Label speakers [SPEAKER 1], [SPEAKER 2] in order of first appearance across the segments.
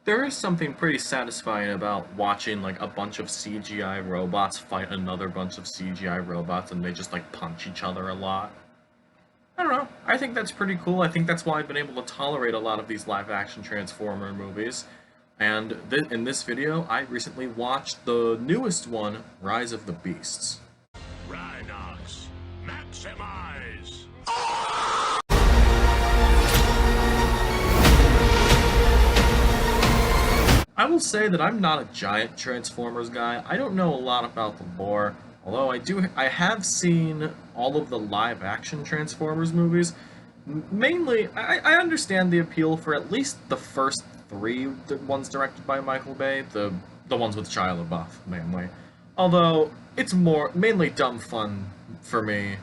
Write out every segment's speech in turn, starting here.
[SPEAKER 1] There is something pretty satisfying about watching like a bunch of CGI robots fight another bunch of CGI robots and they just like punch each other a lot. I don't know. I think that's pretty cool. I think that's why I've been able to tolerate a lot of these live-action Transformer movies. And in this video, I recently watched the newest one, Rise of the Beasts.
[SPEAKER 2] Rhinox, maximize!
[SPEAKER 1] I will say that I'm not a giant Transformers guy. I don't know a lot about the lore, although I have seen all of the live-action Transformers movies. Mainly, I understand the appeal for at least the first three, the ones directed by Michael Bay, the ones with Shia LaBeouf, mainly. Although, it's mainly dumb fun for me.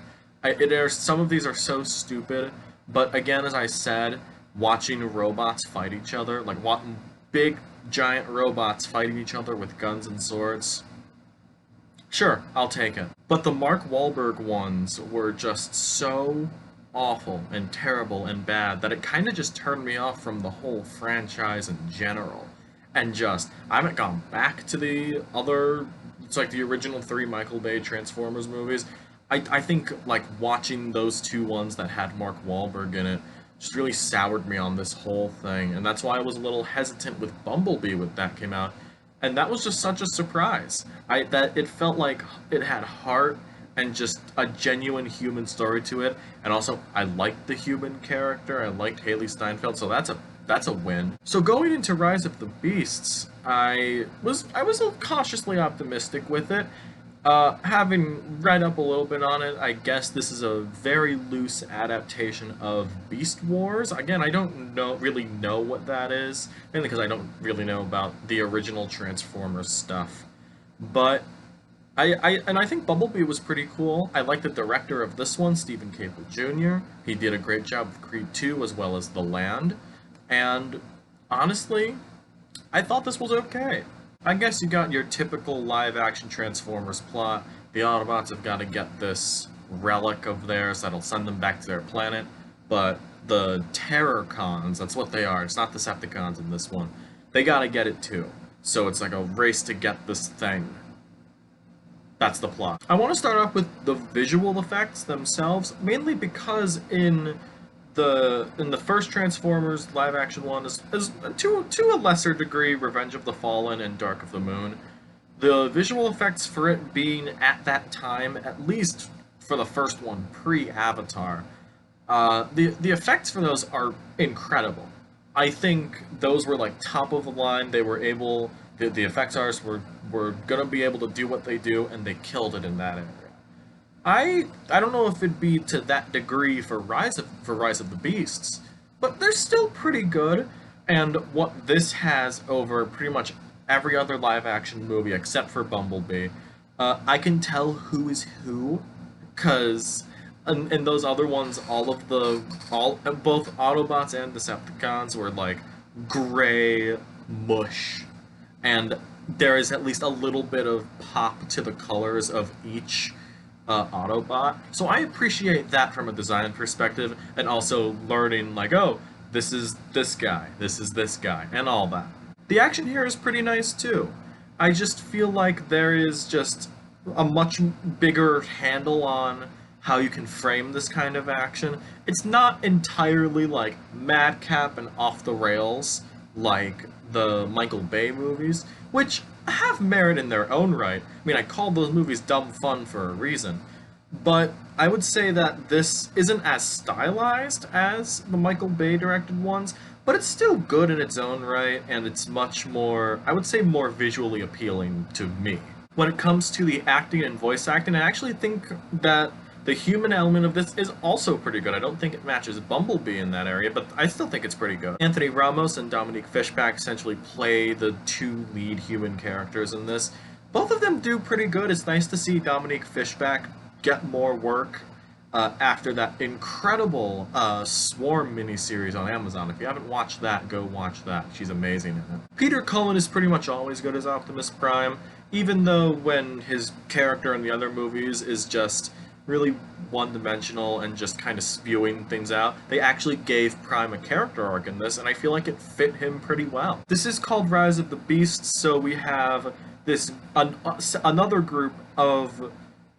[SPEAKER 1] Some of these are so stupid, but again, as I said, watching robots fight each other, like watching big, giant robots fighting each other with guns and swords, sure, I'll take it. But the Mark Wahlberg ones were just so awful and terrible and bad that it kind of just turned me off from the whole franchise in general. And I haven't gone back to the other, it's like the original three Michael Bay Transformers movies. I think, like, watching those two ones that had Mark Wahlberg in it just really soured me on this whole thing, and that's why I was a little hesitant with Bumblebee when that came out. And that was just such a surprise. That it felt like it had heart and just a genuine human story to it, and also I liked the human character. I liked Haley Steinfeld, so that's a win. So going into Rise of the Beasts, I was cautiously optimistic with it. Having read up a little bit on it, I guess this is a very loose adaptation of Beast Wars. Again, I don't really know what that is, mainly because I don't really know about the original Transformers stuff. But I think Bumblebee was pretty cool. I like the director of this one, Stephen Caple Jr. He did a great job with Creed 2 as well as The Land. And honestly, I thought this was okay. I guess you got your typical live-action Transformers plot. The Autobots have got to get this relic of theirs that'll send them back to their planet, but the Terrorcons, that's what they are, it's not Decepticons in this one, they gotta get it too. So it's like a race to get this thing. That's the plot. I want to start off with the visual effects themselves, mainly because in the first Transformers live-action one is to a lesser degree Revenge of the Fallen and Dark of the Moon. The visual effects for it being at that time, at least for the first one, pre-Avatar, the effects for those are incredible. I think those were like top of the line. They were able, the effects artists were gonna be able to do what they do, and they killed it in that area. I don't know if it'd be to that degree for Rise of the Beasts, but they're still pretty good. And what this has over pretty much every other live-action movie except for Bumblebee, I can tell who is who, cause in those other ones, both Autobots and Decepticons were like gray mush, and there is at least a little bit of pop to the colors of each Autobot. So I appreciate that from a design perspective, and also learning like, oh, this is this guy, this is this guy, and all that. The action here is pretty nice too. I just feel like there is just a much bigger handle on how you can frame this kind of action. It's not entirely like madcap and off the rails like the Michael Bay movies, which have merit in their own right. I mean, I called those movies dumb fun for a reason. But I would say that this isn't as stylized as the Michael Bay directed ones, but it's still good in its own right, and it's much more, I would say, more visually appealing to me. When it comes to the acting and voice acting, I actually think that the human element of this is also pretty good. I don't think it matches Bumblebee in that area, but I still think it's pretty good. Anthony Ramos and Dominique Fishback essentially play the two lead human characters in this. Both of them do pretty good. It's nice to see Dominique Fishback get more work after that incredible Swarm miniseries on Amazon. If you haven't watched that, go watch that. She's amazing in it. Peter Cullen is pretty much always good as Optimus Prime, even though when his character in the other movies is just really one-dimensional and just kind of spewing things out. They actually gave Prime a character arc in this, and I feel like it fit him pretty well. This is called Rise of the Beasts, so we have another group of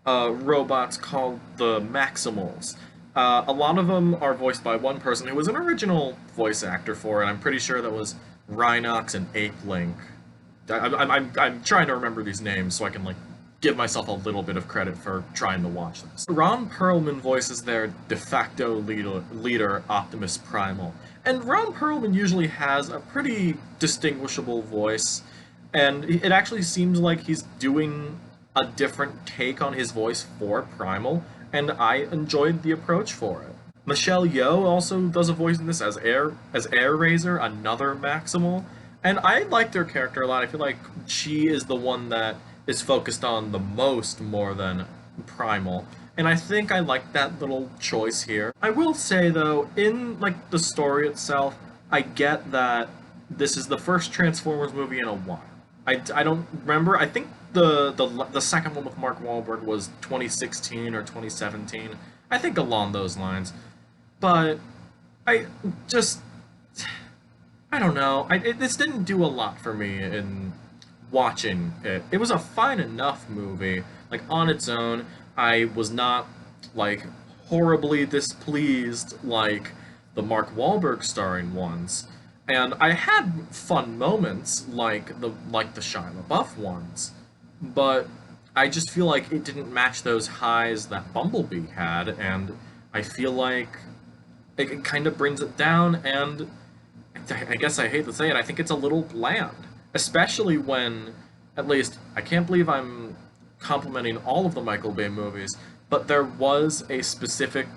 [SPEAKER 1] robots called the Maximals. A lot of them are voiced by one person who was an original voice actor for it. I'm pretty sure that was Rhinox and Ape-Link. I'm trying to remember these names so I can, like, give myself a little bit of credit for trying to watch this. Ron Perlman voices their de facto leader, Optimus Primal. And Ron Perlman usually has a pretty distinguishable voice, and it actually seems like he's doing a different take on his voice for Primal, and I enjoyed the approach for it. Michelle Yeoh also does a voice in this as Air Razor, another Maximal, and I liked her character a lot. I feel like she is the one that is focused on the most more than Primal, and I think I like that little choice here. I will say though, in like the story itself, I get that this is the first Transformers movie in a while. I don't remember. I think the second one with Mark Wahlberg was 2016 or 2017. I think along those lines. But I don't know. This didn't do a lot for me in watching it. It was a fine enough movie. Like, on its own, I was not, like, horribly displeased like the Mark Wahlberg starring ones. And I had fun moments like the Shia LaBeouf ones. But I just feel like it didn't match those highs that Bumblebee had, and I feel like it kind of brings it down, and I guess I hate to say it, I think it's a little bland. Especially when, at least, I can't believe I'm complimenting all of the Michael Bay movies, but there was a specific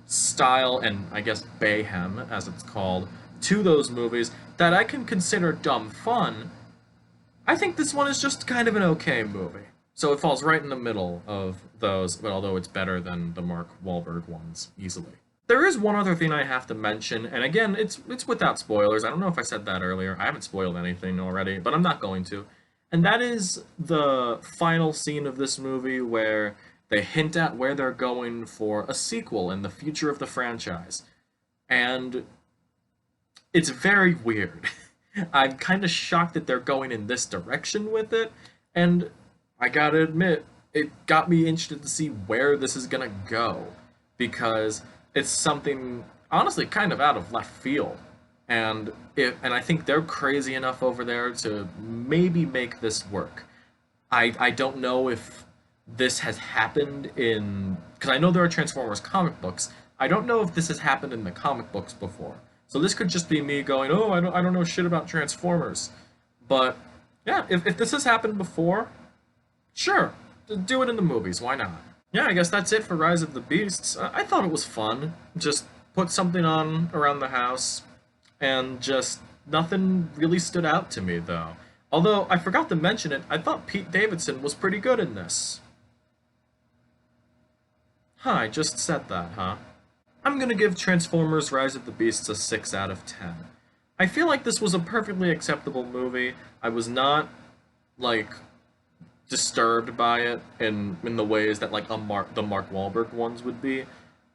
[SPEAKER 1] style, and I guess bayhem, as it's called, to those movies that I can consider dumb fun. I think this one is just kind of an okay movie. So it falls right in the middle of those, but although it's better than the Mark Wahlberg ones, easily. There is one other thing I have to mention, and again, it's without spoilers. I don't know if I said that earlier. I haven't spoiled anything already, but I'm not going to. And that is the final scene of this movie where they hint at where they're going for a sequel in the future of the franchise. And it's very weird. I'm kind of shocked that they're going in this direction with it, and I gotta admit, it got me interested to see where this is gonna go, because it's something, honestly, kind of out of left field, and I think they're crazy enough over there to maybe make this work. I don't know if this has happened in, because I know there are Transformers comic books. I don't know if this has happened in the comic books before. So this could just be me going, oh, I don't know shit about Transformers. But yeah, if this has happened before, sure, do it in the movies, why not? Yeah, I guess that's it for Rise of the Beasts. I thought it was fun. Just put something on around the house, and just nothing really stood out to me, though. Although, I forgot to mention it, I thought Pete Davidson was pretty good in this. Huh, I just said that, huh? I'm gonna give Transformers Rise of the Beasts a 6 out of 10. I feel like this was a perfectly acceptable movie. I was not, like, disturbed by it in the ways that, like, the Mark Wahlberg ones would be.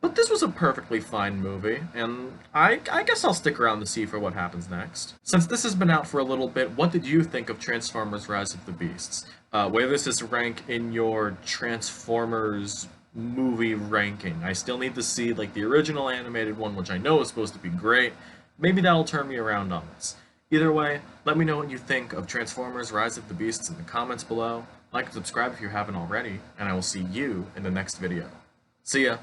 [SPEAKER 1] But this was a perfectly fine movie, and I guess I'll stick around to see for what happens next. Since this has been out for a little bit, what did you think of Transformers Rise of the Beasts? Where does this rank in your Transformers movie ranking? I still need to see, like, the original animated one, which I know is supposed to be great. Maybe that'll turn me around on this. Either way, let me know what you think of Transformers Rise of the Beasts in the comments below. Like and subscribe if you haven't already, and I will see you in the next video. See ya!